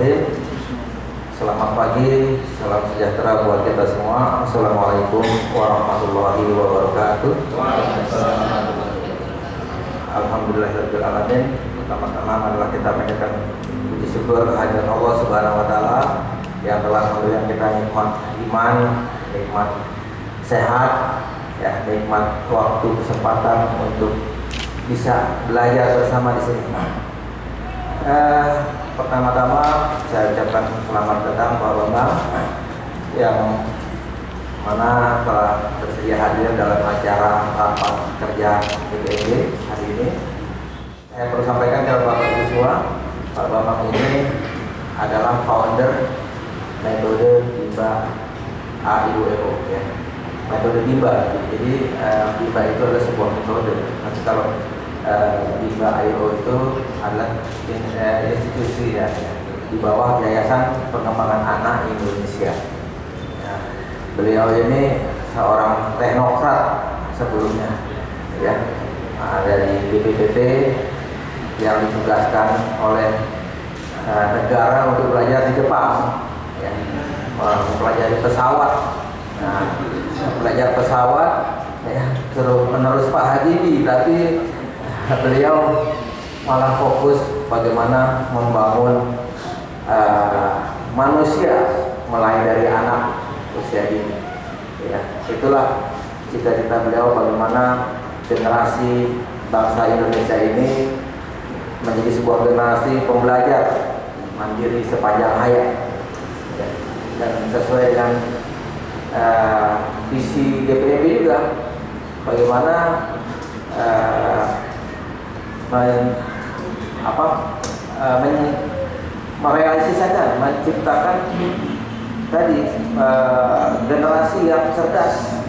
Bismillahirrahmanirrahim. Selamat pagi, salam sejahtera buat kita semua. Assalamualaikum warahmatullahi wabarakatuh. Alhamdulillahirrahmanirrahim. Pertama-tama adalah kita panjatkan puji syukur kehadirat Allah Subhanahu wa Ta'ala yang telah memberikan kita nikmat iman, nikmat sehat, ya, nikmat waktu, kesempatan untuk bisa belajar bersama di sini. Pertama-tama saya ucapkan selamat datang Pak Bambang yang mana telah bersedia hadir dalam acara rapat kerja DPRD hari ini. Saya perlu sampaikan kepada Bapak Ibu semua, Pak Bambang ini adalah founder metode Bimba AIUEO, ya. Metode Bimba. Jadi Bimba itu adalah sebuah metode. Nanti kalau Bimba AIUEO itu adalah institusi, ya, di bawah Yayasan Pengembangan Anak Indonesia. Ya, beliau ini seorang teknokrat sebelumnya, ya, dari BPPT yang ditugaskan oleh negara untuk belajar di Jepang, ya, mempelajari pesawat. Nah, belajar pesawat, ya, terus menerus Pak Habibie, tapi beliau malah fokus bagaimana membangun manusia mulai dari anak usia dini. Ya, itulah cita-cita beliau, bagaimana generasi bangsa Indonesia ini menjadi sebuah generasi pembelajar mandiri sepanjang hayat, ya, dan sesuai dengan visi DPRD juga, bagaimana merealisasikan, menciptakan tadi generasi yang cerdas,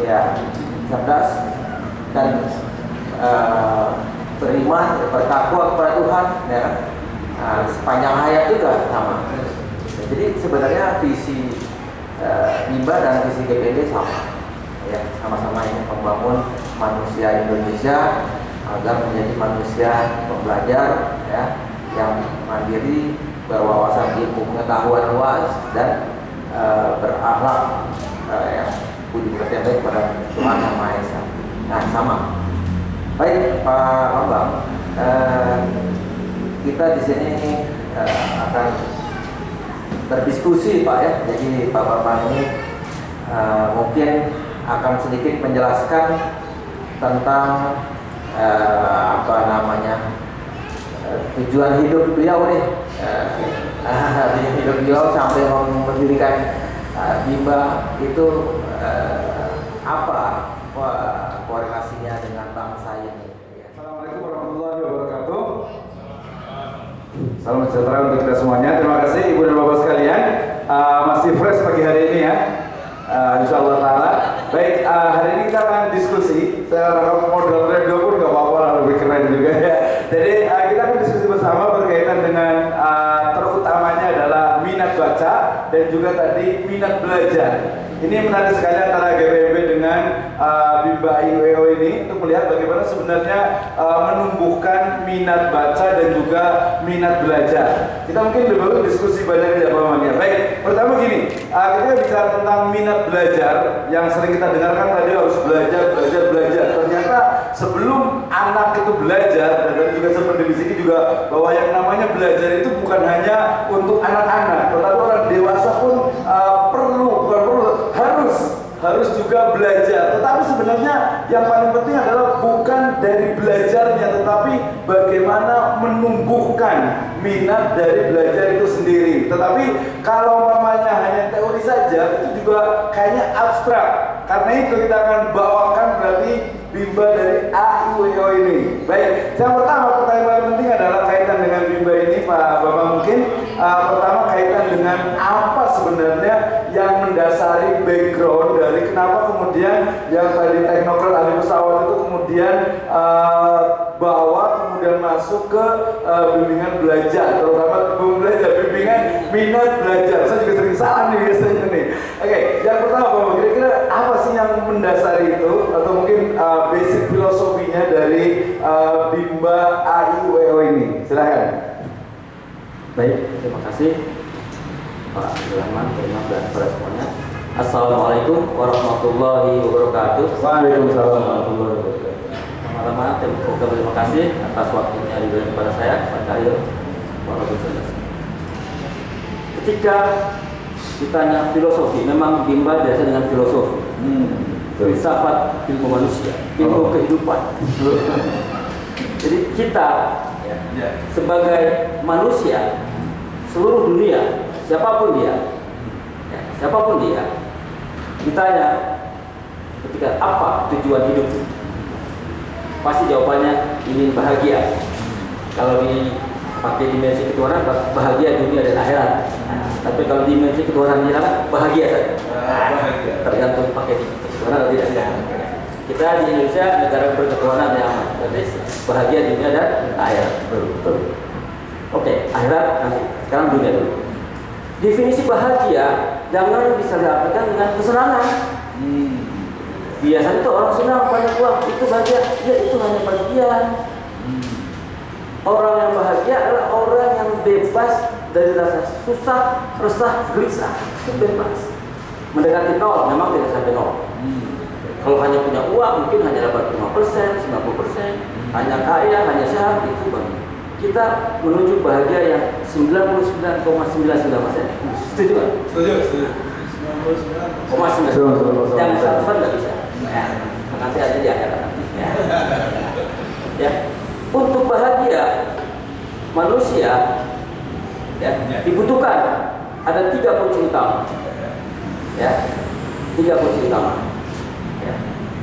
ya, cerdas dan beriman, bertakwa kepada Tuhan, ya, sepanjang hayat juga sama. Jadi sebenarnya visi Bimba dan visi DPRD sama, ya, sama-sama ingin membangun manusia Indonesia agar menjadi manusia pembelajar, ya, yang mandiri, berwawasan ilmu pengetahuan luas dan berakhlak, yang budi pekerti yang baik kepada Tuhan Yang Maha Esa. Nah, sama. Baik Pak Bambang, kita di sini akan berdiskusi, Pak, ya. Jadi Pak Bambang ini mungkin akan sedikit menjelaskan tentang tujuan hidup beliau nih, tujuan hidup beliau sampai mendirikan Bimba itu apa korelasinya dengan bangsa ini. Assalamualaikum warahmatullahi wabarakatuh. Salam sejahtera untuk kita semuanya. Terima kasih Ibu dan Bapak sekalian. Masih fresh pagi hari ini, ya. Insyaallah taala. Baik, hari ini kita akan diskusi. Saya rangkap model radio pun nggak apa-apa, lebih keren juga, ya. Jadi kita akan diskusi bersama berkaitan dengan terutamanya adalah minat baca dan juga tadi minat belajar. Ini menarik sekali antara GPB dengan Bimba AIUEO ini untuk melihat bagaimana sebenarnya menumbuhkan minat baca dan juga minat belajar. Kita mungkin lebih bagus diskusi banyak ya Pak Bambang, ya. Baik, pertama gini, kita bicara tentang minat belajar yang sering kita dengarkan tadi, harus belajar. Ternyata sebelum anak itu belajar, dan juga seperti di sini juga bahwa yang namanya belajar itu bukan hanya untuk anak-anak, tetapi orang dewasa pun harus juga belajar. Tetapi sebenarnya yang paling penting adalah bukan dari belajarnya, tetapi bagaimana menumbuhkan minat dari belajar itu sendiri. Tetapi kalau umpamanya hanya teori saja, itu juga kayaknya abstrak. Karena itu kita akan bawakan berarti Bimba dari AIUEO ini. Baik, yang pertama, pertanyaan paling penting adalah kaitan dengan Bimba ini, Pak Bambang. Mungkin pertama kaitan dengan apa sebenarnya yang mendasari background dari kenapa kemudian yang tadi teknokrat ahli pesawat itu kemudian kemudian masuk ke bimbingan belajar, terutama bimbingan minat belajar. Saya juga sering salah nih biasanya nih. Oke, yang pertama Bapak, kira-kira apa sih yang mendasari itu, atau mungkin basic filosofinya dari Bimba AIUEO ini? Silahkan. Baik, terima kasih Pak Abdurrahman, dan para semuanya. Assalamualaikum warahmatullahi wabarakatuh. Waalaikumsalam warahmatullahi wabarakatuh. Pertama-tama terima kasih atas waktunya diberikan kepada saya, Pak Cahyo. Ketika ditanya filosofi, memang bimbel biasa dengan filosofi, filsafat, ilmu manusia, ilmu kehidupan. Jadi kita sebagai manusia seluruh dunia, siapapun dia, ditanya ketika apa tujuan hidup, pasti jawabannya ingin bahagia. Kalau dipakai dimensi ketuhanan, bahagia dunia dan akhirat. Tapi kalau dimensi ketuhanan bahagia saja. Tergantung pakai dimensi ketuhanan atau tidak. Kita di Indonesia negara berketuhanan yang aman, berarti bahagia dunia dan akhirat. Betul. Oke, akhirat nanti. Sekarang dunia dulu. Definisi bahagia jangan bisa diartikan dengan kesenangan. Biasanya itu orang senang banyak uang, itu bahagia. Ya, itu hanya bagian. Orang yang bahagia adalah orang yang bebas dari rasa susah, resah, gelisah. Itu bebas. Mendekati nol, memang tidak sampai nol. Kalau hanya punya uang, mungkin hanya dapat 5%, 90%. Hanya kaya, hanya sehat, itu bagus. Kita menuju bahagia yang 99,99%. Setuju kan? Setuju. 99,99. Yang 100% nggak bisa. Nanti aja di akhirat nanti. Ya. Untuk bahagia manusia dibutuhkan ada 3 kunci utama. 3 kunci utama.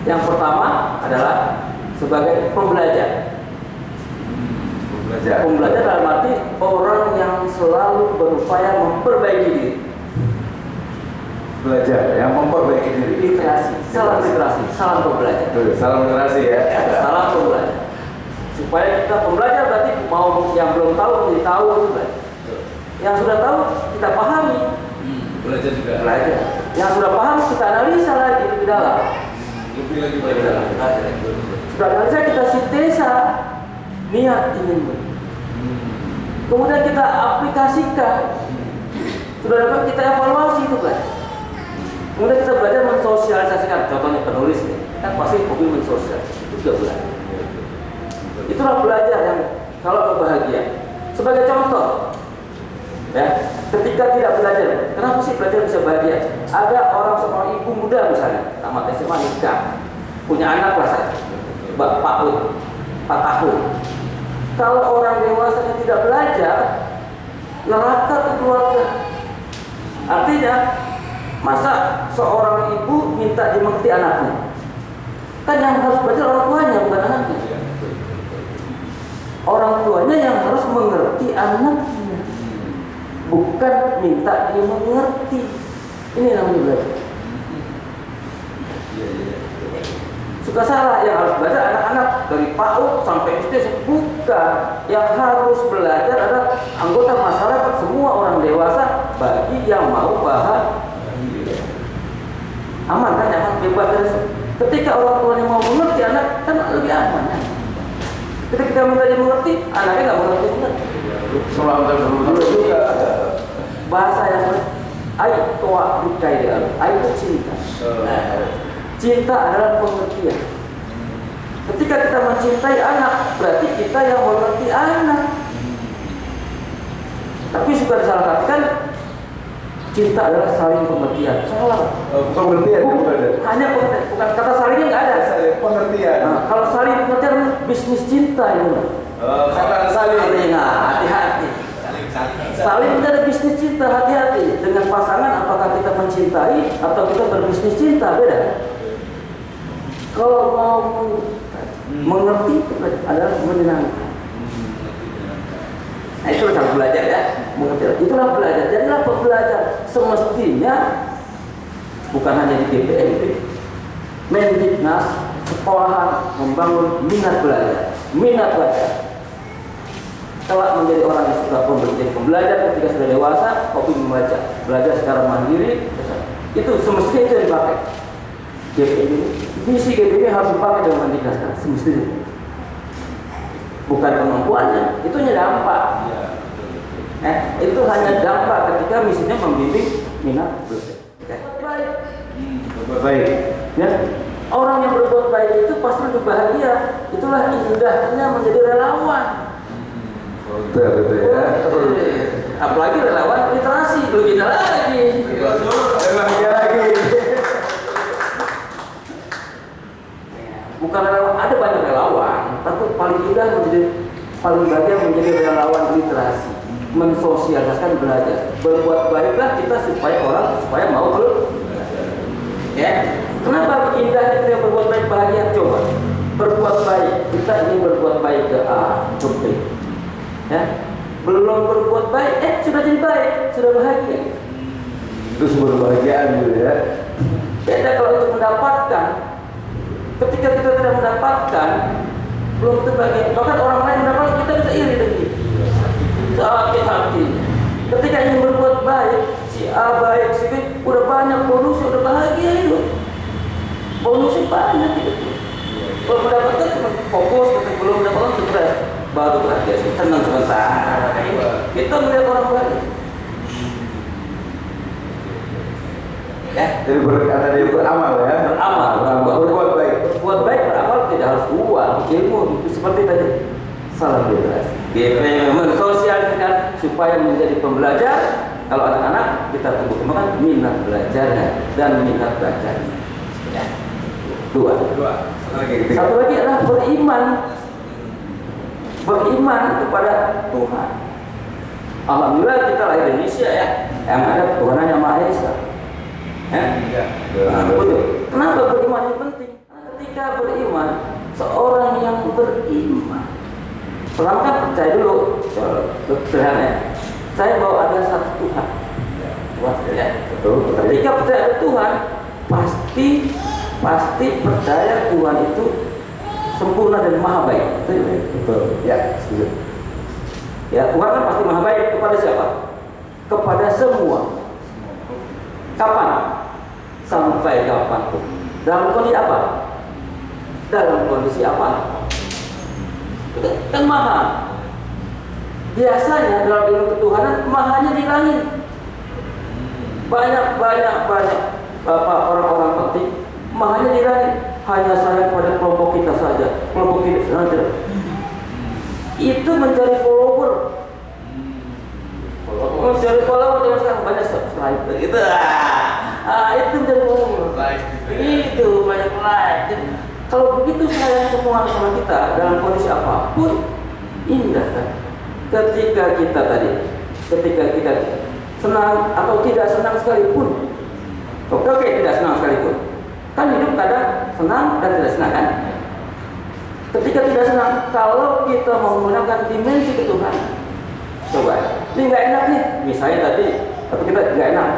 Yang pertama adalah sebagai pembelajar. Pembelajar dalam arti orang yang selalu berupaya memperbaiki diri. Belajar, yang memperbaiki diri. Literasi, salam literasi, salam pembelajar. Salam literasi ya. Salam pembelajar. Supaya kita pembelajar berarti mau yang belum tahu menjadi tahu itu belajar. Yang sudah tahu kita pahami. Belajar juga. Belajar. Yang sudah paham kita analisa lagi lebih dalam. Lebih lagi dalam. Sudah analisa kita sintesa niat ingin. Kemudian kita aplikasikan. Sudah dapat kita evaluasi itu belajar. Kemudian kita belajar mensosialisasikan. Contohnya penulis nih, kan pasti hobi mensosialisasikan. Itu juga belajar. Itulah belajar yang kalau bahagia. Sebagai contoh, ketika tidak belajar, kenapa sih belajar bisa bahagia? Ada seorang ibu muda misalnya, tamat SMA nikah, punya anak lah saja, Pak 4 tahun. Kalau orang dewasa yang tidak belajar, neraka tuh keluarga. Artinya, masa seorang ibu minta dimengerti anaknya? Kan yang harus belajar orang tuanya, bukan anaknya. Orang tuanya yang harus mengerti anaknya, bukan minta dia mengerti. Ini namanya belajar. Suka salah, yang harus belajar anak-anak dari PAUD sampai SD. Bukan, yang harus belajar adalah anggota masyarakat, semua orang dewasa bagi yang mau bahagia. Aman kan, aman, bebas dari. Ketika orang tuanya mau mengerti anak, kan lebih aman ya. Ketika kita minta dia mengerti, anaknya nggak mengerti. Bahasa yang air toa dikai dia, air itu cinta. Cinta adalah pengertian. Ketika kita mencintai anak, berarti kita yang mengerti anak. Tapi suka disalahartikan, cinta adalah saling pengertian. Salah. Pengertian hanya pengertian, bukan kata salingnya nggak ada. Pengertian. Nah, kalau saling pengertian bisnis cinta itu. Kata saling. Hati-hati. Saling kita ada bisnis cinta, hati-hati dengan pasangan. Apakah kita mencintai atau kita berbisnis cinta, beda. Kalau mau mengerti itu adalah menyenangkan. Nah, itu harus belajar ya, mengerti. Itulah belajar. Jadilah pembelajar. Semestinya bukan hanya di DPRD, Mendiknas, sekolahan membangun minat belajar. Telah menjadi orang yang suka pembelajar ketika sudah dewasa, hobi membaca, belajar secara mandiri. Itu semestinya itu yang dipakai. GPD, misi GPD harus dipakai dengan Mendiknas kan, semestinya. Bukan kemampuannya, itu hanya dampak. Itu hanya dampak ketika misinya membimbing minat belajar. Baik. Berbuat baik. Ya, orang yang berbuat baik itu pasti lebih bahagia. Itulah indahnya menjadi relawan. Betul ya. Apalagi relawan literasi, lebih indah lagi. Bahagia lagi. Bukan relawan, ada banyak relawan, tapi paling indah paling bahagia menjadi relawan literasi, mensosialisasikan belajar. Berbuat baiklah kita supaya mau belajar. Ya, kenapa indah kita berbuat baik bahagia? Coba berbuat baik, kita ingin berbuat baik ke A, ke B. Ya, belum berbuat baik, sudah jadi baik, sudah bahagia. Itu sumber kebahagiaan gitu ya. Beda kalau untuk mendapatkan. Ketika kita tidak mendapatkan, belum terbagi. Bahkan orang lain mendapatkan, kita bisa iri lagi. Sakit hati. Ketika ingin berbuat baik, si A baik, si B udah banyak bonusnya, udah bahagia itu. Bonusnya banyak gitu. Kalau mendapatkan cuma fokus, ketika belum mendapatkan stres, baru bahagia, senang sebentar. Kita melihat orang baik. Jadi berkata dia beramal ya. Berbuat baik. Berbuat baik beramal tidak harus uang, ilmu seperti tadi. Salam literasi. BP mensosialisasikan supaya menjadi pembelajar. Kalau anak-anak kita tumbuh kembangkan minat belajarnya dan minat bacanya. Ya. Dua. Satu lagi adalah beriman. Beriman kepada Tuhan. Alhamdulillah kita lahir di Indonesia ya, yang ada Tuhan yang Maha Esa. Betul. Kenapa beriman itu penting? Ketika beriman, seorang yang beriman, pertama kan percaya dulu, sederhana. Saya bahwa ada satu Tuhan. Ya. Betul. Ketika percaya ada Tuhan, pasti percaya Tuhan itu sempurna dan maha baik. Betul. Ya, setuju. Ya, Tuhan kan pasti maha baik kepada siapa? Kepada semua. Kapan? Sampai kapanpun. Dalam kondisi apa? Dalam kondisi apa? Kan maha. Biasanya dalam ilmu ketuhanan mahanya dihilangin. Banyak orang-orang penting mahanya dihilangin. Hanya sayang pada kelompok kita saja. Kelompok kita saja. Itu mencari follower. Mencari follower dengan sekarang banyak subscriber gitu. Itu mencari follower. Itu banyak like. Jadi, kalau begitu sayang semua sama kita dalam kondisi apapun indah kan? Ketika kita senang atau tidak senang sekalipun, oke, tidak senang sekalipun, kan hidup kadang senang dan tidak senang kan? Ketika tidak senang, kalau kita menggunakan dimensi ketuhanan, coba, ini nggak enak nih, misalnya tadi, atau kita nggak enak,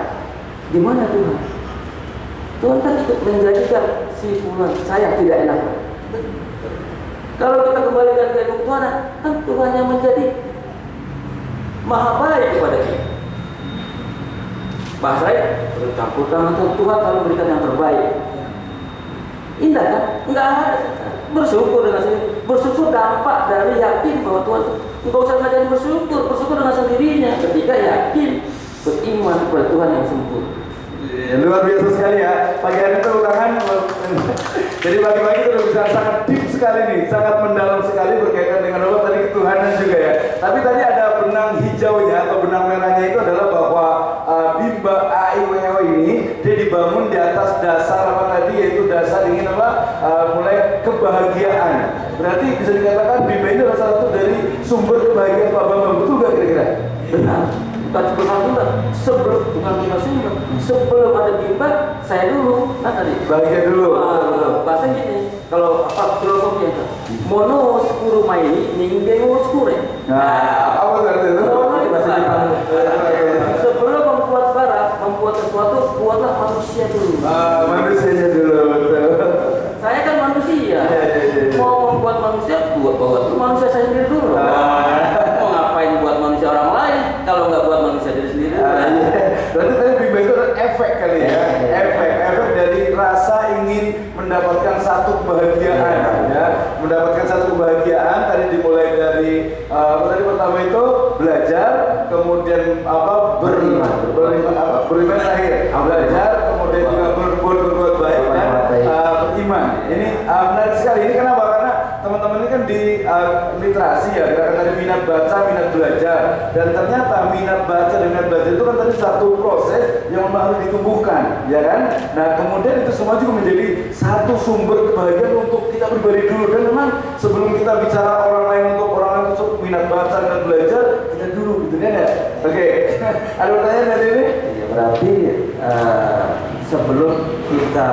gimana Tuhan? Tuhan kan ikut menjadikan si Tuhan saya tidak enak. Kalau kita kembalikan ke ilmu ketuhanan, kan Tuhan yang menjadi maha baik kepada kita. Bahasanya bercampur tangan Tuhan kalau berikan yang terbaik. Indah kan? Enggak ada. Bersyukur dengan sendiri. Bersyukur dampak dari yakin bahwa Tuhan. Enggak usah ngajarin bersyukur dengan sendirinya. Ketika yakin, beriman kepada Tuhan yang sempurna. Luar biasa sekali ya. Pagi hari itu tangan. Jadi pagi-pagi itu bisa sangat deep sekali nih, sangat mendalam sekali berkaitan dengan Allah tadi ketuhanan juga ya. Tapi tadi ada benang hijaunya atau benang merahnya itu adalah bahwa Bimba AIWO ini dia dibangun di atas dasar apa tadi, yaitu dasar ingin apa? Mulai kebahagiaan. Berarti bisa dikatakan Bimba ini adalah satu dari sumber kebahagiaan Pak Bambang, betul gak kira-kira? Benar. Bukan Bimba, sebelum ada Bimba, saya dulu. Nah tadi. Bahagia dulu. Bahasa gini, kalau apa filosofinya? Mono skuru maini, ningge mo skure. Nah, apa berarti itu? Bahasa Jepang. Sebelum membuat sesuatu, buatlah manusia dulu. Manusianya dulu, betul. Saya kan manusia. Mau membuat manusia, buat manusia saya sendiri dulu. Mau ngapain buat manusia orang lain kalau nggak buat manusia diri sendiri? Berarti tadi Bimba itu efek kali ya. Efek dari rasa ingin mendapatkan satu kebahagiaan, ya, mendapatkan satu kebahagiaan. Tadi dimulai dari tadi pertama itu belajar, kemudian beriman terakhir, belajar, kemudian juga berbuat baik dan beriman. Ini menarik sekali. Ini kenapa? Karena teman-teman ini kan di literasi ya, gerakan tadi minat baca, minat belajar, dan ternyata minat baca dan minat belajar itu kan tadi satu proses yang memang harus ditumbuhkan, ya kan? Nah kemudian itu semua juga menjadi satu sumber kebahagiaan untuk kita pribadi dulu. Dan memang sebelum kita bicara orang lain untuk minat baca dan belajar, kita dulu gitu kan ya. Oke. Ada pertanyaan dari ini? Ya, berarti sebelum kita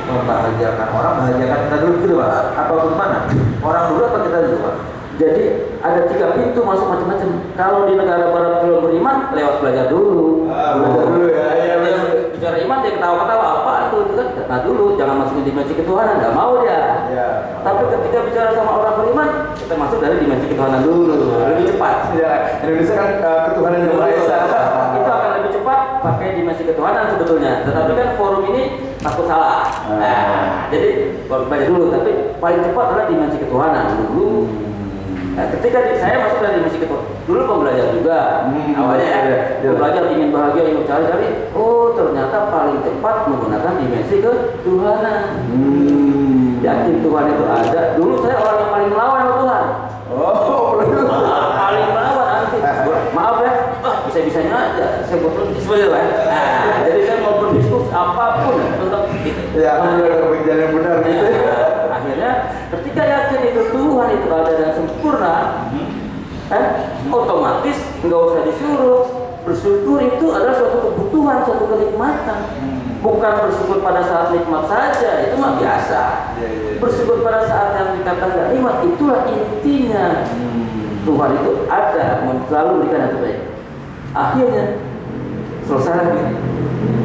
membahagiakan orang, bahagiakan kita dulu gitu Pak? Apa bagaimana? Orang dulu apa kita dulu Pak? Jadi ada 3 pintu masuk macam-macam. Kalau di negara barat belum beriman, lewat belajar dulu. Belajar dulu ya. Dia bicara iman dia ketawa-ketawa apa itu kan? Nah dulu jangan masukin dimensi ketuhanan, nggak mau dia. Ya. Tapi ketika bicara sama orang beriman, kita masuk dari dimensi ketuhanan dulu, lebih cepat. Ya, Indonesia kan ketuhanan yang Maha Esa. Itu akan lebih cepat pakai dimensi ketuhanan sebetulnya. Tetapi kan forum ini takut salah. Nah, jadi belajar dulu, tapi paling cepat adalah dimensi ketuhanan dulu. Nah, ketika saya masuk dari dimensi ketuhanan, dulu pembelajar juga. Awalnya belajar ingin bahagia, ingin cari-cari. Oh, ternyata paling cepat menggunakan dimensi ketuhanan. Yakin Tuhan itu ada. Dulu saya orang yang paling melawan sama Tuhan. Paling melawan nanti. Maaf ya, bisa-bisanya aja saya betul seperti itu kan. Nah, jadi saya mau berdiskus apapun tentang itu. Ya, jalan yang benar gitu. Akhirnya ketika yakin itu Tuhan itu ada dan sempurna, otomatis nggak usah disuruh. Bersyukur itu adalah suatu kebutuhan, suatu kenikmatan. Bukan bersyukur pada saat nikmat saja, itu mah biasa. Bersyukur pada saat yang dikatakan nggak nikmat, itulah intinya. Tuhan itu ada, selalu memberikan yang terbaik. Akhirnya selesai lagi.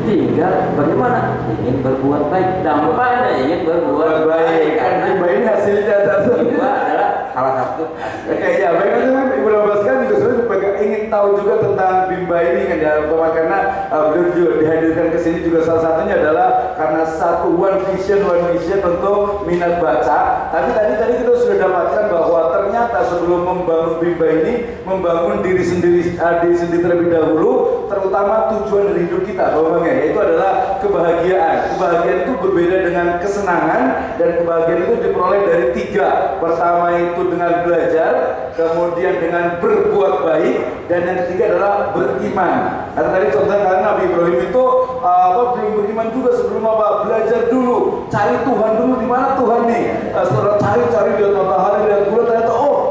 Tinggal bagaimana ingin berbuat baik. Dampaknya ingin berbuat baik. Karena baik hasilnya itu adalah Salah satu. Oke, ya baik itu kan Ibu Lambaskan juga sebenarnya ingin tahu juga tentang Bimba ini kan ya, karena beliau juga dihadirkan ke sini juga salah satunya adalah karena satu one vision untuk minat baca. Tapi tadi kita sudah dapatkan bahwa ternyata sebelum membangun Bimba ini membangun diri sendiri terlebih dahulu, terutama tujuan dari hidup kita, Bang ya, yaitu adalah kebahagiaan. Kebahagiaan itu berbeda dengan kesenangan, dan kebahagiaan itu diperoleh dari 3. Pertama itu dengan belajar, kemudian dengan berbuat baik, dan yang ketiga adalah beriman. Karena tadi contohnya karena Nabi Ibrahim itu belum beriman juga sebelum belajar dulu, cari Tuhan dulu, di mana Tuhan nih. Setelah cari lihat matahari, lihat bulan,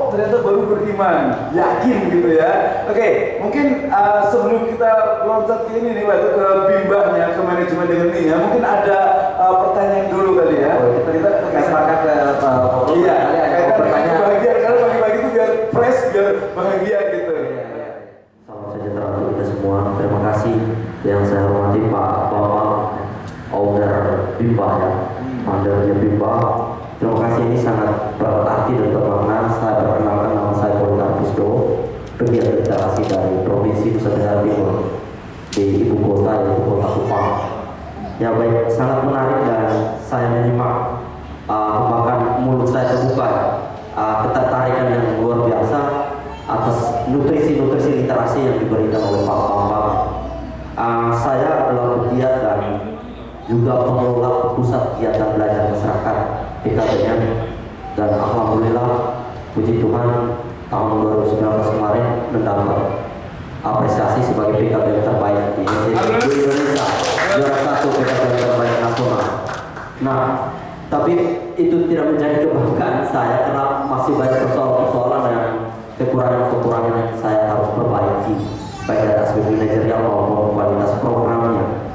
ternyata baru beriman, yakin gitu ya. Oke, mungkin sebelum kita loncat ke ini nih, waktu ke bimbahnya, ke manajemen dengan ini ya, mungkin ada pertanyaan dulu kali ya. Kita sepakat ke iya, pertanyaan. bahagia karena pagi-pagi itu biar fresh, biar bahagia gitu. salam sejahtera untuk kita semua. Terima kasih yang saya hormati Pak Bapak owner Bimba ya, foundernya Bimba. Terima kasih, ini sangat berarti dan bermakna. Saya perkenalkan, nama saya Polkar Pusdo, pegiat literasi dari Provinsi Nusa Tenggara Timur di ibu kota, yaitu Kota Kupang. Ya baik, sangat menarik dan saya menyimak, bahkan mulut saya terbuka, ketertarikan yang luar biasa atas nutrisi literasi yang diberikan oleh Pak Bambang. Saya adalah pegiat dan juga pengelola pusat kegiatan belajar masyarakat PKBM, dan alhamdulillah puji Tuhan tahun 2019 kemarin mendapat apresiasi sebagai PKBM terbaik di Indonesia, juara 1 PKBM terbaik nasional. Nah, tapi itu tidak menjadi kebanggaan saya karena masih banyak persoalan-persoalan dan kekurangan-kekurangan yang saya harus perbaiki, baik dari aspek manajerial maupun kualitas programnya.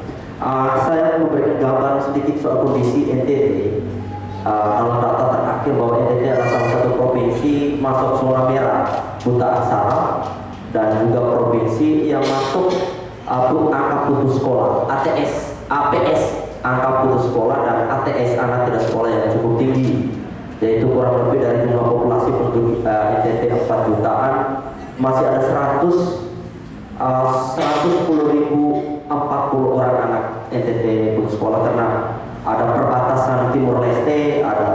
Saya memberikan gambaran sedikit soal kondisi NTT. Kalau data terakhir bahwa NTT adalah salah satu provinsi masuk zona merah buta aksara, dan juga provinsi yang masuk angka putus sekolah, APS angka putus sekolah, dan ATS anak tidak sekolah yang cukup tinggi, yaitu kurang lebih dari jumlah populasi penduduk NTT 4 jutaan. Masih ada 110.040 orang anak NTT putus sekolah karena ada perbatasan Timur Leste, ada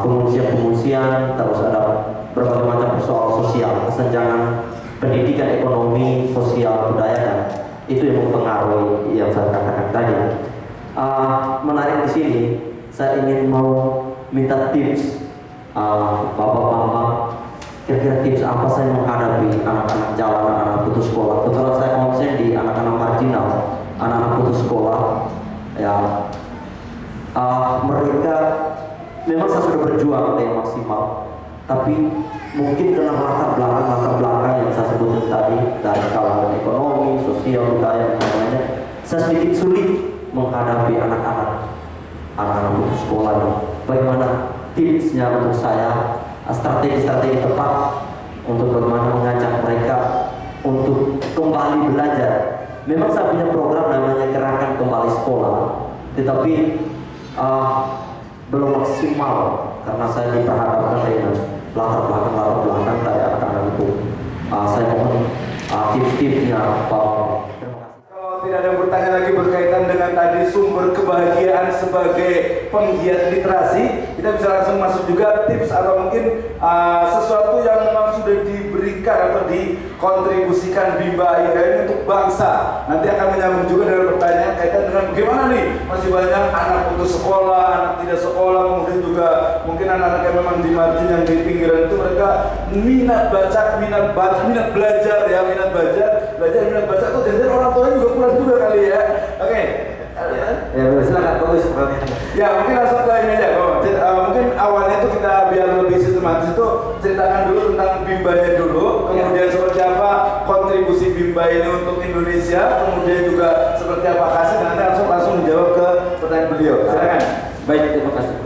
pengungsian-pengungsian, terus ada berbagai macam persoalan sosial, kesenjangan pendidikan, ekonomi, sosial, budaya, dan itu yang mempengaruhi yang saya katakan tadi. Menarik di sini, saya ingin mau minta tips Bapak-bapak, kira-kira tips apa saya menghadapi anak-anak jalanan, anak putus sekolah. Kebetulan saya konsen di anak-anak marginal, anak-anak putus sekolah. Ya, mereka memang saya sudah berjuang dengan maksimal, tapi mungkin dengan latar belakang yang saya sebutkan tadi, dari kalangan ekonomi, sosial, budaya, dan lain-lainnya, saya sedikit sulit menghadapi anak-anak putus sekolah. Bagaimana tipsnya untuk saya, strategi-strategi tepat untuk bagaimana mengajak mereka untuk kembali belajar. Memang saya punya program namanya Gerakan Kembali Sekolah, tetapi belum maksimal karena saya diperhadapkan dengan latar belakang dari anak-anak itu. Saya mohon tips-tipsnya, Pak. Kalau tidak ada yang bertanya lagi berkaitan dengan tadi sumber kebahagiaan sebagai penggiat literasi, kita bisa langsung masuk juga tips atau mungkin sesuatu yang memang sudah diberikan atau dikontribusikan Bimba Aida ini untuk bangsa. Nanti akan menyambung juga dengan pertanyaan kaitan dengan bagaimana nih masih banyak anak putus sekolah, anak tidak sekolah, kemudian juga mungkin anak-anak yang memang di margin, yang di pinggiran itu mereka minat baca, minat belajar ya, minat baca tuh jadi orang tuanya juga kurang juga kali ya. Oke. Ya, silakan bagus pertanyaan. Ya, mungkin langsung ke ini aja. Mungkin awalnya tuh kita biar lebih sistematis itu ceritakan dulu tentang Bimbanya dulu, kemudian seperti apa kontribusi Bimba ini untuk Indonesia, kemudian juga seperti apa kasih, nanti langsung menjawab ke pertanyaan beliau. Silakan. Baik, terima kasih.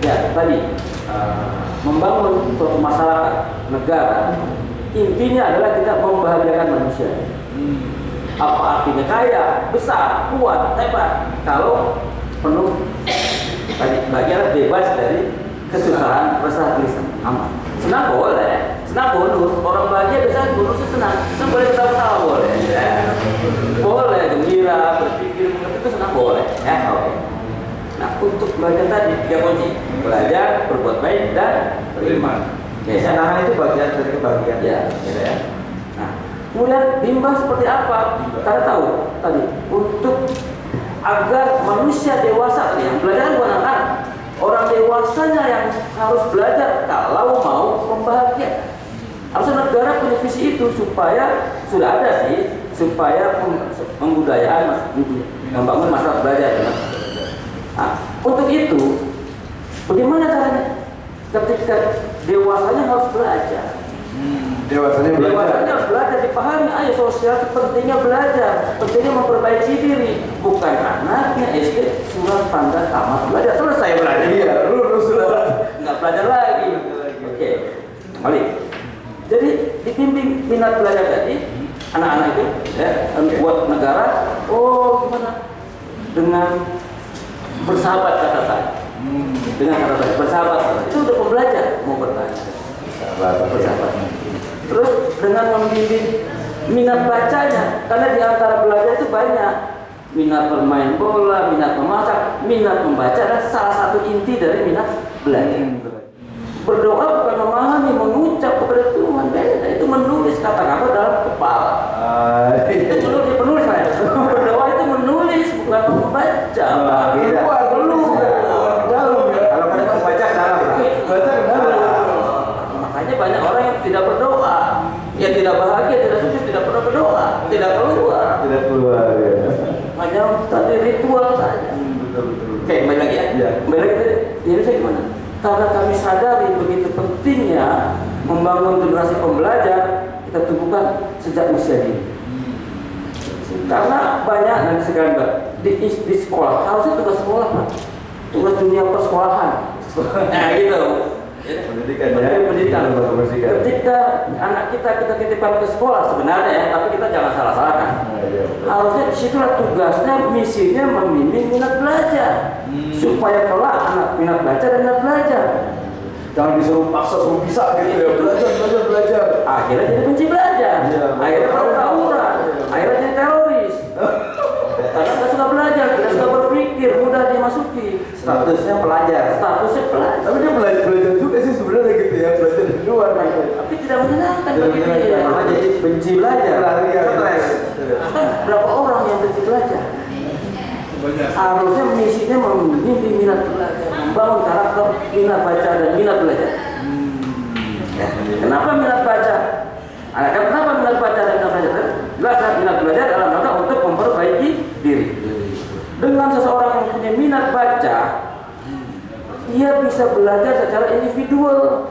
Ya, tadi membangun suatu masyarakat, negara, intinya adalah kita membahagiakan manusia. Apa artinya kaya, besar, kuat, hebat kalau penuh bagian bebas dari kesusahan, resah, gelisah, aman. Senang boleh, senang bonus. Orang bahagia biasanya bonusnya senang boleh ketawa-tawa boleh, ya. Boleh gembira, berpikir, mengerti itu senang boleh, ya. Oke. Nah, untuk belajar tadi 3 kunci: belajar, berbuat baik, dan beriman. Ya, senang itu bagian dari kebahagiaan. Ya, gitu ya. Nah, kemudian Bimba seperti apa? Kita tahu tadi untuk agar manusia dewasa yang belajar bukan anak, orang dewasanya yang harus belajar kalau mau membahagiakan. Harusnya negara punya visi itu supaya sudah ada sih, supaya pembudayaan membangun masyarakat belajar. Nah, untuk itu bagaimana caranya? Ketika dewasanya harus belajar. Dewasanya Dewasanya belajar, dipahami, ayo sosial pentingnya belajar, pentingnya memperbaiki diri, bukan anaknya SD surat tanda tamat belajar, selesai belajar. Iya, lulus nggak belajar lagi. Oke, kembali. Jadi dibimbing minat belajar tadi, anak-anak itu ya, buat negara. Oh, gimana? Dengan bersahabat kata saya. Dengan kata saya bersahabat, itu udah pembelajar mau bertanya. Bersahabat. Terus dengan membimbing minat bacanya, karena di antara belajar itu banyak minat bermain bola, minat memasak, minat membaca adalah salah satu inti dari minat belajar. Berdoa bukan memahami, mengucap kepada Tuhan, beda. Itu menulis kata-kata dalam kepala. Itu penulis saya. Berdoa itu menulis bukan membaca. Kalau kita baca dalam, makanya banyak orang yang tidak berdoa, yang tidak bahagia, tidak sukses, tidak pernah berdoa, tidak keluar. Ya. Hanya tadi ritual saja. Betul. Oke, kembali lagi ya. Kembali lagi tadi, di Indonesia gimana? Karena kami sadari begitu pentingnya membangun generasi pembelajar, kita tumbuhkan sejak usia dini. Karena banyak nanti sekarang di sekolah, harusnya tugas sekolah Pak, tugas dunia persekolahan. Nah gitu. Pendidikan. Ketika anak kita titipkan ke sekolah sebenarnya ya, tapi kita jangan salah-salahkan. Harusnya disitulah tugasnya, misinya membimbing minat belajar, supaya kelak anak minat baca dan minat belajar. Jangan disuruh paksa suruh bisa gitu ya. Belajar. Akhirnya jadi benci belajar. Akhirnya tawuran. Akhirnya jadi teroris. Karena tidak suka belajar, tidak suka berpikir, Statusnya pelajar. Statusnya pelajar. Tapi dia belajar juga sih sebenarnya gitu ya, belajar di luar gitu. Tapi tidak menyenangkan Tidak bagi menyenangkan. dia. Malah jadi benci belajar. Pelarian. Stres. Kan berapa orang yang benci belajar? Harusnya misinya membimbing minat belajar, membangun karakter minat baca dan minat belajar. Ya. Kenapa minat baca? Kenapa minat baca dan minat belajar? Jelas minat belajar dalam rangka untuk memperbaiki diri. Dengan seseorang yang punya minat baca, dia bisa belajar secara individual,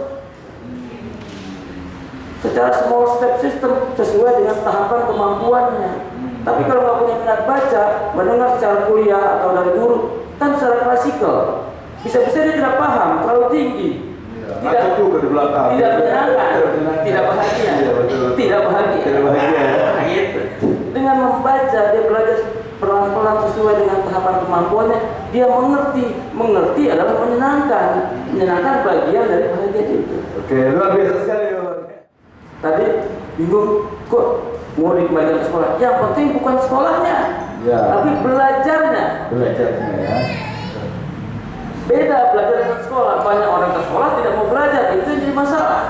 secara small step system sesuai dengan tahapan kemampuannya. Tapi kalau nggak punya minat baca, mendengar secara kuliah atau dari guru, kan secara klasikal, bisa-bisa dia tidak paham, terlalu tinggi, Tidak juga di belakang. tidak menyenangkan, tidak bahagia, Iya, betul. tidak bahagia. Tidak bahagia. Nah, gitu. Dengan membaca, dia belajar pelan-pelan sesuai dengan tahapan kemampuannya. Dia mengerti adalah menyenangkan bagian dari bahagia itu. Oke, luar biasa sekali. Tadi bingung kok mau dikembalikan ke sekolah. Yang penting bukan sekolahnya, Ya. tapi belajarnya. Belajarnya ya. Beda belajar dengan sekolah. Banyak orang ke sekolah tidak mau belajar, itu yang jadi masalah.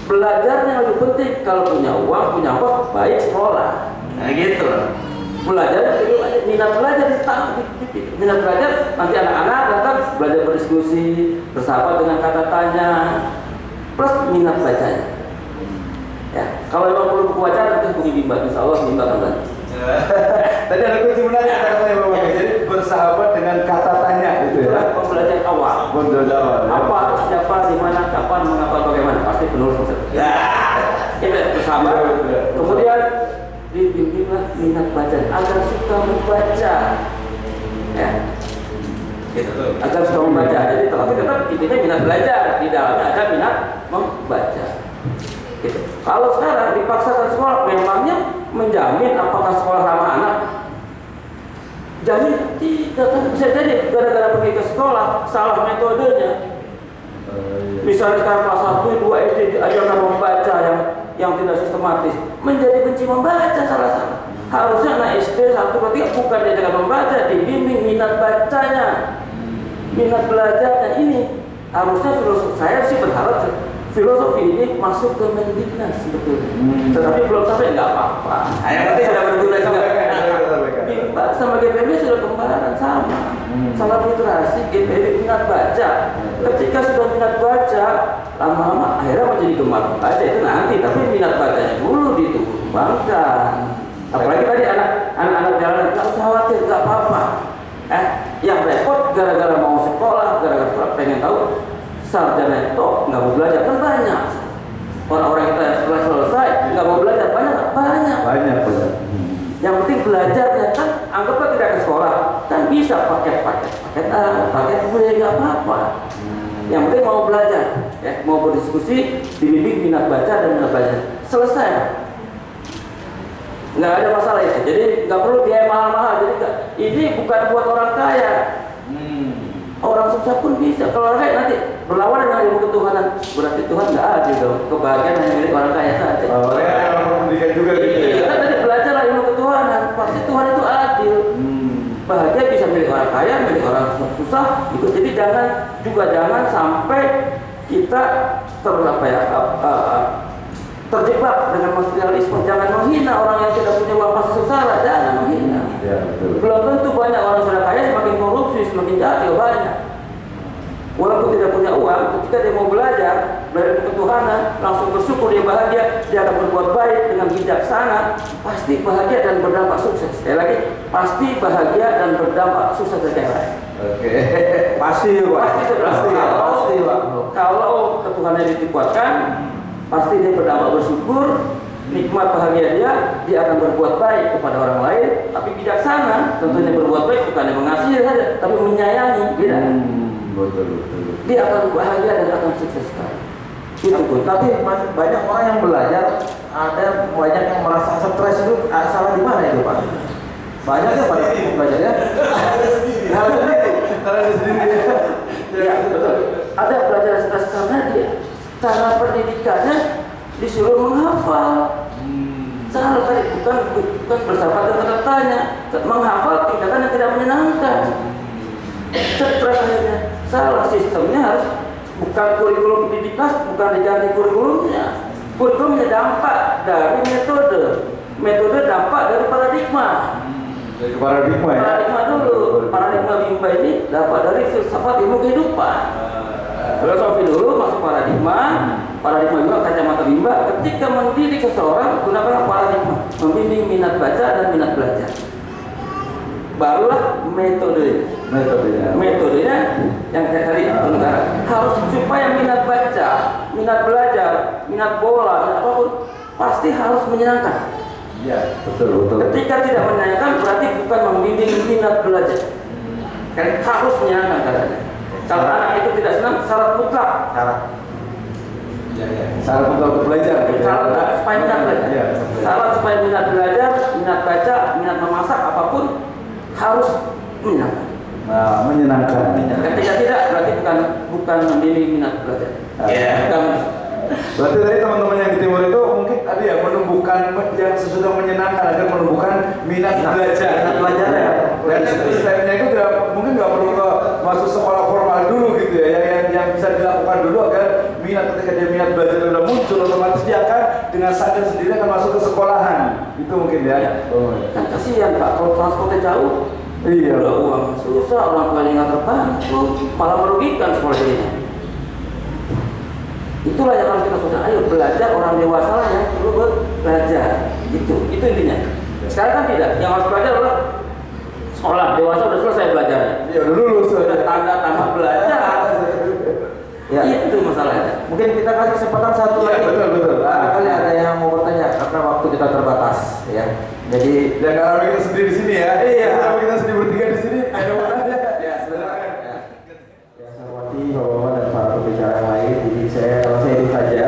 Belajarnya lebih penting. Kalau punya uang, punya apa, baik sekolah. Nah gitu. Belajar, minat belajar minat belajar, nanti anak-anak datang belajar berdiskusi, bersahabat dengan kata tanya, plus minat bacanya. Ya, kalau memang perlu buku bacaan, nanti hubungi Bimba, insya Allah Bimba akan bantu. Tadi ada kunci menarik katanya Bapak. Jadi bersahabat dengan kata tanya gitu ya. Itulah pembelajaran awal. Pembelajaran awal. Ya. Apa, siapa, di mana, kapan, mengapa, bagaimana, pasti penulis maksud. Ya, itu bersahabat. Ya. Kemudian dibimbinglah minat baca agar suka membaca. Ya, gitu. Agar suka membaca. Jadi tapi tetap intinya minat belajar, di dalamnya ada minat membaca. Gitu. Kalau sekarang dipaksakan sekolah, memangnya menjamin apakah sekolah ramah anak? Jamin tidak, kan bisa jadi gara-gara pergi ke sekolah salah metodenya. Misalnya sekarang kelas 1, 2 SD diajarkan membaca yang tidak sistematis, menjadi benci membaca salah. Harusnya anak SD 1, 2, 3 bukan diajarkan membaca, dibimbing minat bacanya, minat belajarnya. Ini harusnya filosofi. Saya sih berharap filosofi ini masuk ke Mendiknas sebetulnya. Tetapi belum sampai, nggak apa-apa. Yang penting sudah berguna juga. Bimba sama GPB sudah kembaran sama. Salah literasi, GPB minat baca. Ketika sudah minat baca, lama-lama akhirnya menjadi gemar membaca itu nanti. Tapi minat bacanya dulu dikembangkan. Apalagi tadi anak-anak jalan, nggak usah khawatir, nggak apa-apa. Yang repot gara-gara mau sekolah, gara-gara pengen tahu sarjana itu nggak mau belajar, kan banyak. Orang-orang kita yang setelah selesai nggak mau belajar, banyak. Yang penting belajarnya, kan anggaplah tidak ke sekolah, kan bisa paket A, paket B, nggak apa-apa. Yang penting mau belajar, ya, mau berdiskusi, dibimbing minat baca dan minat belajar, selesai. Nggak ada masalah itu. Jadi nggak perlu biaya mahal-mahal. Jadi ini bukan buat orang kaya. Orang susah pun bisa. Kalau orang kaya nanti berlawan dengan ilmu ketuhanan, berarti Tuhan nggak adil dong. Kebahagiaan hanya milik orang kaya saja. Orang pendidikan juga gitu ya. Iya, kan tadi belajarlah ilmu ketuhanan. Pasti Tuhan itu adil. Bahagia bisa milik orang kaya, milik orang susah. Itu jadi jangan sampai kita terjebak dengan materialisme. Jangan menghina orang yang tidak punya uang pasti sengsara. Jangan menghina. Ya, betul. Belum tentu banyak orang sudah kaya semakin korupsi, semakin jahat, ya banyak. Walaupun tidak punya uang, ketika dia mau belajar ketuhanan, langsung bersyukur, dia bahagia, dia akan berbuat baik dengan bijaksana, pasti bahagia dan berdampak sukses. Sekali lagi, pasti bahagia dan berdampak sukses dari yang lain. Oke. Pasti Pak. Kalau ketuhanan dikuatkan, pasti dia berdampak bersyukur, nikmat bahagia dia akan berbuat baik kepada orang lain, tapi bijaksana. Tentunya berbuat baik bukan mengasihi saja, tapi menyayangi. Beda. Betul. Dia akan bahagia dan akan sukses sekali. Tapi banyak orang yang belajar, ada banyak yang merasa stres itu, salah di mana itu Pak? Banyak ya Pak belajarnya? Harus sendiri. Ya, betul. Ada belajar stres karena dia cara pendidikannya disuruh menghafal. Salah tadi, bukan bersahabat dengan katanya, menghafal tindakan yang tidak menyenangkan. Stres akhirnya. Salah sistemnya harus bukan kurikulum Didiknas, bukan diganti kurikulumnya. Kurikulumnya dampak dari metode. Metode dampak dari paradigma. Dari paradigma ya. Paradigma dulu. Paradigma Bimba ini dapat dari filsafat ilmu kehidupan. Filosofi dulu masuk paradigma. Paradigma juga kacamata Bimba. Ketika mendidik seseorang gunakan paradigma, membimbing minat baca dan minat belajar. Barulah metodenya yang saya tadi negara harus supaya minat baca, minat belajar, minat bola, minat apapun pasti harus menyenangkan. Iya, betul. Ketika tidak menyenangkan berarti bukan membimbing minat belajar. Kan harus menyenangkan katanya. Kalau anak itu tidak senang, syarat mutlak. Syarat untuk belajar. Syarat supaya minat belajar. Iya. Syarat supaya minat belajar, minat baca, minat memasak apapun harus menyenangkan. Nah, menyenangkan. Ketika tidak berarti bukan membimbing minat belajar. Bukan. Berarti tadi teman-teman yang di timur itu mungkin tadi ya menumbuhkan yang sesudah menyenangkan agar menumbuhkan minat belajar. Minat belajar ya. Dan sistemnya itu mungkin nggak perlu masuk sekolah formal dulu gitu ya. Yang bisa dilakukan dulu agar ketika dia minat belajar sudah muncul, otomatis dia akan dengan sadar sendiri akan masuk ke sekolahan. Itu mungkin ya. Kan kasihan Pak kalau transportnya jauh. Iya. Udah uang susah, orang tuanya nggak terbantu, malah merugikan sekolah ini. Itulah yang harus kita sosial. Ayo belajar, orang dewasa lah yang perlu belajar. Itu intinya. Sekarang kan tidak. Yang harus belajar adalah sekolah dewasa udah selesai belajarnya. Iya, udah lulus. Sudah tanda tamat belajar. Ya. Itu masalahnya. Mungkin kita kasih kesempatan satu Iya, lagi. betul. Barangkali ada yang mau bertanya karena waktu kita terbatas ya. Jadi Ya karena kita sendiri di sini ya. Iya. Karena kita sendiri bertiga di sini. Ada yang mau nanya? ya silakan. Ya, saya hormati Bapak-Bapak dan para pembicara yang lain. Jadi saya itu saja.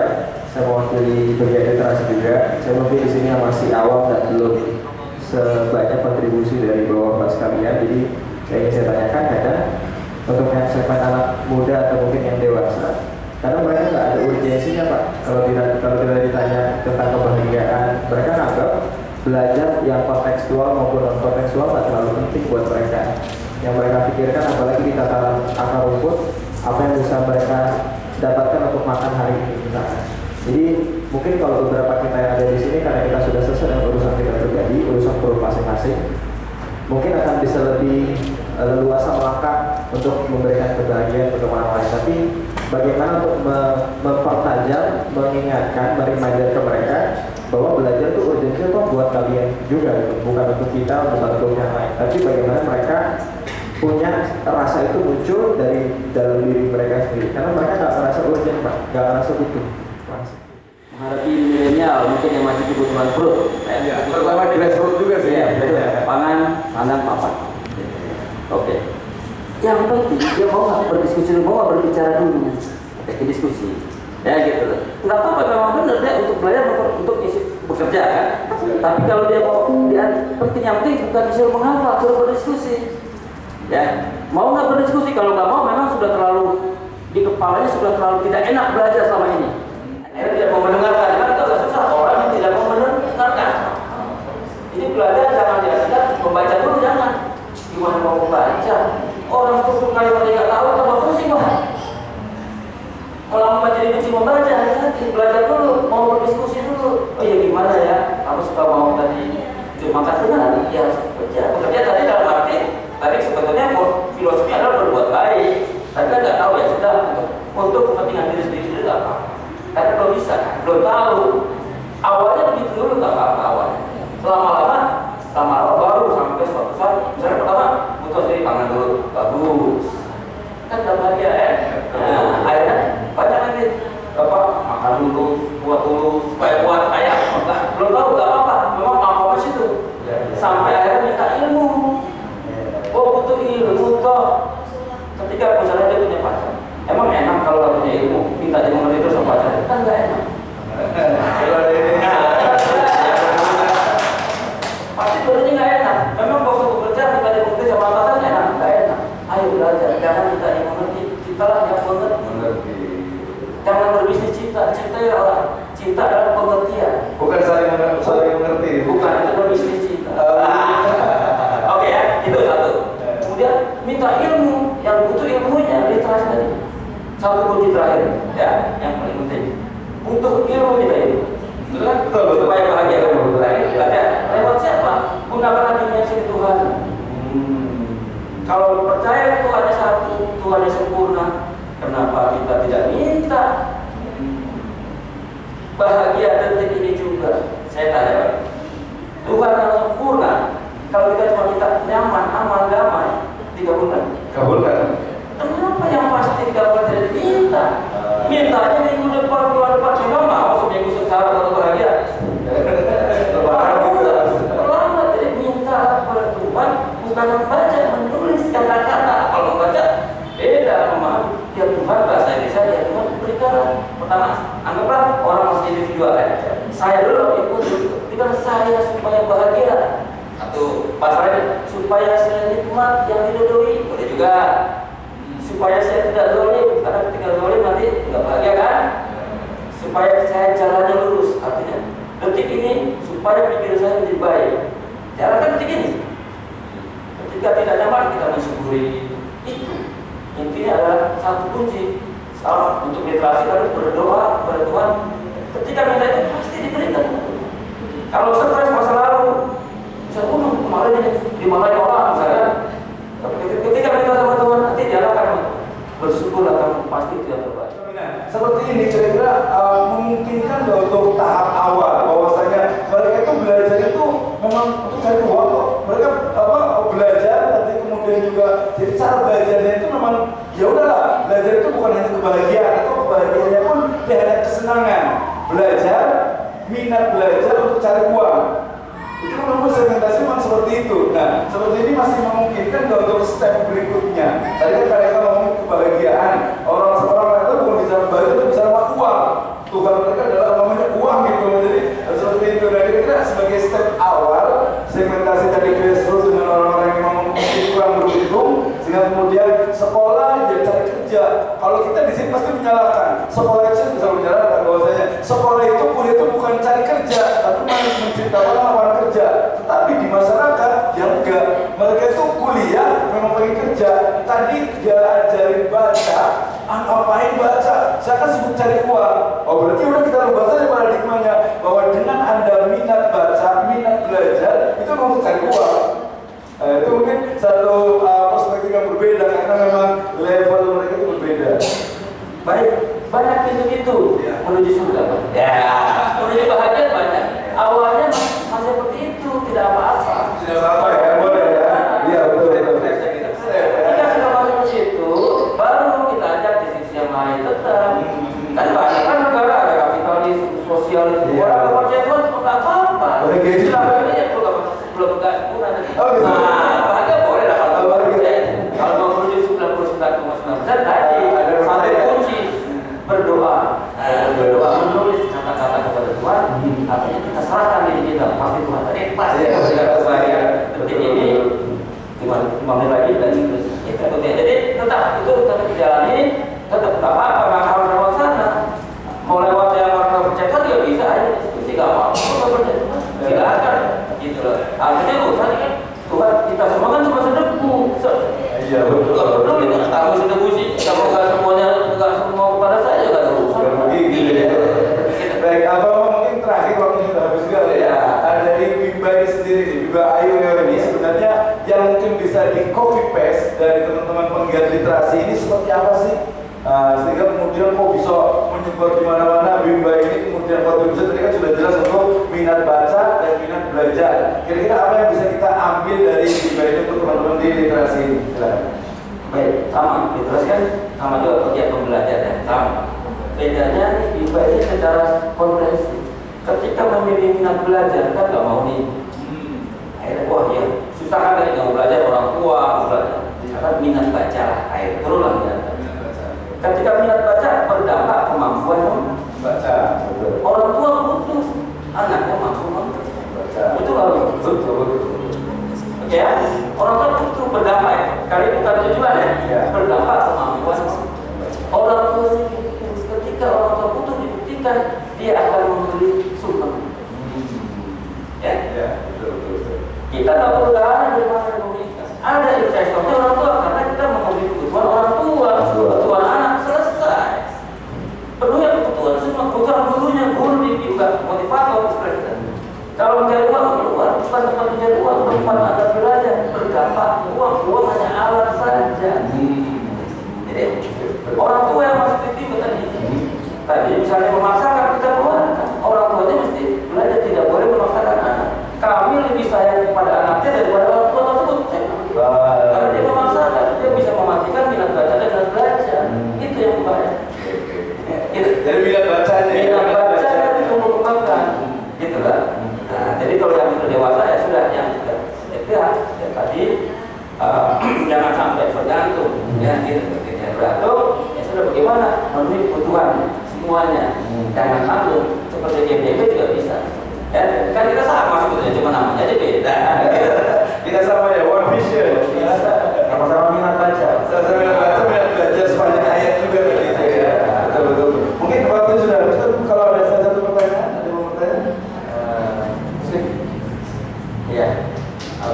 Saya mewakili bagian literasi juga. Saya mungkin di sini yang masih awam dan belum sebanyak kontribusi dari Bapak-Bapak sekalian. Jadi yang ingin saya tanyakan kadang untuk yang segmen anak muda atau mungkin yang dewasa, karena mereka nggak ada urgensinya Pak. Kalau tidak ditanya tentang kebahagiaan, mereka anggap belajar yang kontekstual maupun non kontekstual nggak terlalu penting buat mereka. Yang mereka pikirkan apalagi di tataran akar rumput, apa yang bisa mereka dapatkan untuk makan hari ini misalnya. Jadi mungkin kalau beberapa kita yang ada di sini karena kita sudah selesai dengan urusan kita pribadi, urusan perut masing-masing, mungkin akan bisa lebih leluasa melangkah untuk memberikan kebahagiaan untuk orang lain. Tapi bagaimana untuk mempertajam, mengingatkan, mereminder ke mereka bahwa belajar itu urgensinya kok buat kalian juga gitu. Bukan untuk kita, bukan untuk yang lain. Tapi bagaimana mereka punya rasa itu muncul dari dalam diri mereka sendiri. Karena mereka nggak merasa urgent Pak, nggak merasa butuh. Menghadapi milenial mungkin yang masih kebutuhan perut. Iya, terutama di grassroots juga sih. Iya, pangan, sandang, papan. Oke. Yang penting dia mau nggak berdiskusi, mau nggak berbicara dulu. Oke, diskusi. Ya gitu. Nggak apa-apa memang benar dia untuk belajar untuk isi bekerja kan. Tapi kalau dia mau penting yang penting bukan disuruh menghafal, suruh berdiskusi. Ya, mau nggak berdiskusi? Kalau nggak mau memang sudah terlalu di kepalanya sudah terlalu tidak enak belajar selama ini. Dia tidak mau mendengarkan, karena itu agak susah orang yang tidak mau mendengarkan. Ini belajar jangan diasingkan, membaca dulu jangan. Gimana mau membaca? Orang struktur kalimat nggak tahu, tambah pusing Pak. Kalau mau jadi benci membaca, hati-hati belajar dulu, mau berdiskusi dulu. Oh ya gimana ya? Aku suka mau tadi makan benar, ya harus bekerja. Bekerja tadi dalam arti tadi sebetulnya filosofi adalah berbuat baik. Tapi kan nggak tahu ya sudah untuk kepentingan diri sendiri nggak apa. Karena belum bisa, belum tahu. Awalnya begitu dulu nggak apa-apa awalnya. Lama-lama baru sampai suatu saat. Misalnya pertama butuh sendiri pangan dulu, bagus. Kan nggak bahagia ya. Nah, akhirnya banyak lagi. Bapak makan dulu, buat dulu supaya kuat kayak. Belum tahu nggak apa-apa. Memang apa situ. Sampai akhirnya minta ilmu. Oh butuh ilmu toh. Ketika misalnya dia punya pacar. Emang enak kalau nggak punya ilmu, minta dia mengerti terus sama pacarnya? Kan nggak enak. Pasti dulunya nggak enak. Memang waktu bekerja minta dia mengerti sama pacarnya enak, nggak enak. Ayo belajar, jangan minta dia mengerti. Kita lah yang mengerti. Jangan berbisnis cinta, cinta ya orang. Cinta adalah pengertian. Bukan saling supaya bahagia kan belajar. Lewat siapa? Gunakanlah dimensi Tuhan. Kalau percaya Tuhan satu, Tuhan yang sempurna, kenapa kita tidak minta bahagia detik ini juga? Saya tanya, Tuhan yang sempurna, kalau kita cuma minta nyaman, aman, damai, dikabulkan. Kabulkan. Kenapa yang pasti dikabulkan tidak diminta? Mintanya minggu depan, bulan depan, memang mau seminggu secara atau bahagia. Terlambat, jadi minta kepada Tuhan, bukan membaca, menulis kata-kata. Kalau membaca, beda memahami. Ya Tuhan, bahasa Indonesia, ya Tuhan berikanlah. Pertama, anggaplah orang masih individual kan. Saya dulu ikut, berikan saya supaya bahagia. Atau pasalnya, supaya saya nikmat yang diridhoi, boleh juga. Supaya saya tidak zalim, karena ketika zalim nanti tidak bahagia kan. Supaya saya jalannya lurus, artinya detik ini supaya pikiran saya menjadi baik. Jalankan detik ini. Ketika tidak nyaman kita mensyukuri itu. Intinya adalah satu kunci untuk literasi harus berdoa kepada Tuhan. Ketika minta itu pasti diberikan. Kalau stres masa lalu, saya kemarin dimarahin orang misalnya. Ketika minta sama Tuhan nanti diarahkan bersyukurlah kamu pasti tidak terbaik. Seperti ini kira-kira memungkinkan untuk tahap awal bahwasanya mereka itu belajar itu memang untuk cari uang kok. Mereka belajar nanti kemudian juga jadi cara belajarnya itu memang ya udahlah, belajar itu bukan hanya kebahagiaan atau kebahagiaannya pun dia hanya kesenangan. Belajar, minat belajar untuk cari uang. Itu menurut segmentasi memang seperti itu. Nah, seperti ini masih memungkinkan untuk step berikutnya. Tadi kan mereka ngomong kebahagiaan. Orang-orang itu bukan bicara bahagia, itu bicara uang. Tuhan mereka adalah namanya uang gitu. Jadi seperti itu. Nah, kira-kira sebagai step awal segmentasi tadi grassroots dengan orang-orang yang memang kurang beruntung, sehingga kemudian sekolah dia cari kerja. Kalau kita di sini pasti menyalahkan. Sekolah itu bisa menyalahkan bahwasanya sekolah itu kuliah itu bukan cari kerja, tapi menciptakan lapangan kerja. Tetapi di masyarakat yang enggak, mereka itu kuliah memang pengen kerja. Tadi dia ajarin baca, ngapain baca? Saya kan sebut cari uang. Oh berarti udah kita rubah saja paradigmanya bahwa dengan Anda minat baca, minat belajar itu mau cari uang. Itu mungkin satu perspektif yang berbeda karena memang level mereka itu berbeda. Baik, banyak pintu-pintu menuju surga. Ya, menuju bahagia banyak. Awalnya masih seperti itu, tidak apa-apa. Tidak apa-apa ya, boleh ya. Iya betul. Ketika sudah masuk ke situ, baru kita ajak di sisi yang lain tetap. Kan banyak kan negara ada kapitalis, sosialis, orang percaya Tuhan nggak apa-apa. Silahkan aja belum sempurna. Nah, bahagia boleh lah kalau mau menuju 99,9% tadi ada satu kunci berdoa, menulis kata-kata kepada Tuhan. Artinya kita serahkan diri kita pasti Tuhan tadi pasti kita bahagia. Detik ini 5 menit lagi dan itu. Jadi tetap itu tetap dijalani, tetap tak apa-apa nggak harus lewat sana. Mau lewat yang warga percaya juga bisa aja diskusi nggak apa-apa. Silakan gitu loh. Artinya urusan kan Tuhan kita semua kan cuma sedebu. Iya betul. Belum itu aku sedebu sih. Kalau nggak semuanya nggak semua kepada saya juga ada urusan. Baik, mungkin terakhir waktu sudah habis juga ya. Dari Bimba ini sendiri, Bimba Ayu ini sebenarnya yang mungkin bisa di copy paste dari teman-teman penggiat literasi ini seperti apa sih? Sehingga kemudian kok bisa menyebar di mana-mana. Bimba ini kemudian kontribusi tadi kan sudah jelas untuk minat baca dan minat belajar. Kira-kira apa yang bisa kita ambil dari Bimba ini untuk teman-teman di literasi ini? Baik, sama. Literasi kan sama juga kegiatan pembelajar ya. Sama. Bedanya nih Bimba ini secara komprehensif. Ketika memilih minat belajar kan nggak mau nih. Akhirnya wah ya susah kan tadi nggak belajar orang tua belajar. Karena minat baca lah. Akhirnya turunlah minat baca. Ketika minat baca berdampak kemampuan Baca. orang tua butuh anaknya mampu membaca. Betul nggak? Betul. Oke ya, orang tua butuh berdampak. Kali bukan tujuan ya. Berdampak kemampuan orang tua sih. Ketika orang tua butuh dibuktikan, dia akan memberi sumbangan. Ya. Betul. Kita nggak perlu dana dari mana pemerintah. Ada investornya orang tua karena kita memenuhi kebutuhan orang tua, kebutuhan anak selesai. Penuhi kebutuhan semua kebutuhan gurunya, guru juga motivator istilah kita.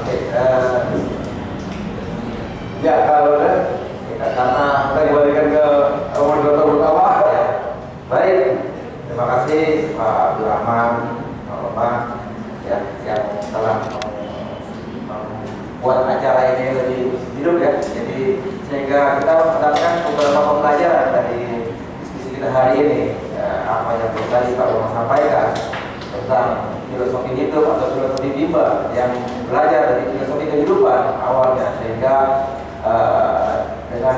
Oke, Ya, kalau karena kita kembalikan ke moderator utama. ya, baik, terima kasih Pak Abdul Rahman, Pak Bapak ya, yang telah membuat acara ini lebih hidup ya. Jadi sehingga kita mendapatkan beberapa pembelajaran dari diskusi kita hari ini. Ya, apa yang tadi Pak Bapak sampaikan tentang filosofi hidup atau filosofi Bimba yang belajar dari filosofi kehidupan awalnya, sehingga dengan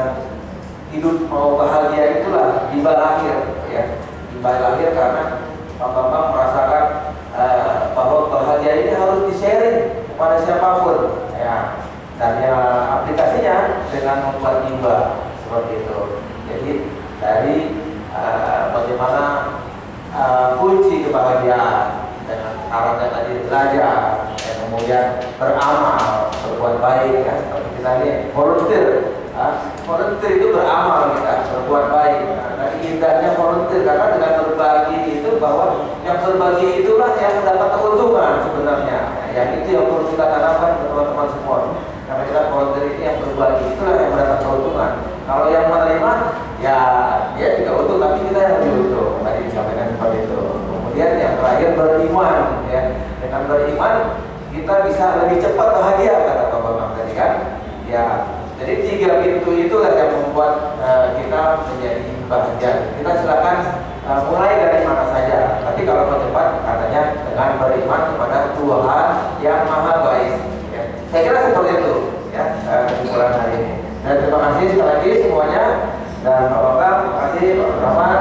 hidup mau bahagia itulah Bimba lahir ya. Bimba lahir karena Pak Bambang merasakan bahwa bahagia ini harus di-sharing kepada siapapun ya, dan ya, aplikasinya dengan membuat Bimba seperti itu. Jadi dari bagaimana kunci kebahagiaan dengan syaratnya tadi belajar, ya, kemudian beramal, berbuat baik ya, seperti kita ini volunteer. Volunteer itu beramal, kita berbuat baik. Nah, indahnya volunteer karena dengan berbagi itu, bahwa yang berbagi itulah yang mendapat keuntungan sebenarnya. Yang itu yang perlu kita tanamkan ke teman-teman semua. Karena kita volunteer ini yang berbagi itulah yang mendapat keuntungan. Kalau yang menerima ya dia juga untung, tapi kita yang lebih untung. Tadi disampaikan seperti itu. Kemudian yang terakhir beriman ya. Dengan beriman kita bisa lebih cepat bahagia, kata Pak Bambang tadi kan. Ya, jadi 3 pintu itulah yang membuat kita menjadi bahagia. Kita silakan mulai dari mana saja. Tapi kalau mau cepat, katanya dengan beriman kepada Tuhan yang Maha Baik. Ya. Saya kira seperti itu ya kesimpulan hari ini. Dan terima kasih sekali lagi semuanya. Dan Pak Bambang, terima kasih Pak Rahman,